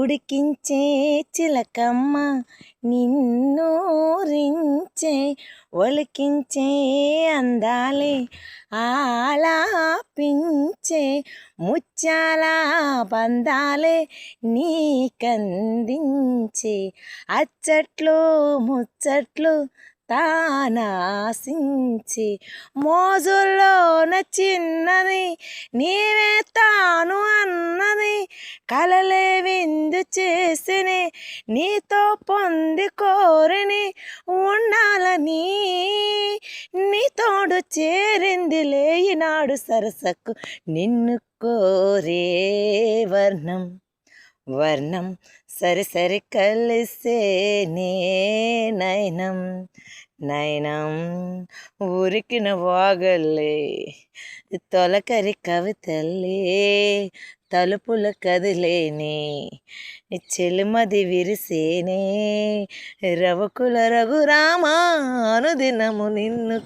ఉడికించే చిలకమ్మ నిన్నూరించే ఒలికించే అందాలే ఆలాపించే ముత్యాల బంధాలే నీకందించే అచ్చట్లు ముచ్చట్లు తానాసించి మోజుల్లోన చిన్నది నీవే తాను అన్నది కలలే విందు చేసిని నీతో పొంది కోరిని ఉండాలని నీ తోడు చేరింది లేయినాడు సరసకు నిన్ను కోరే వర్ణం వర్ణం సరి సరి కలిసే నే నయనం నయనం ఉరికిన వాగల్లే తొలకరి కవితల్లే తలుపుల కదిలేనే చెలిమది విరిసేనే రవకుల రఘురామ అనుదినము నిన్ను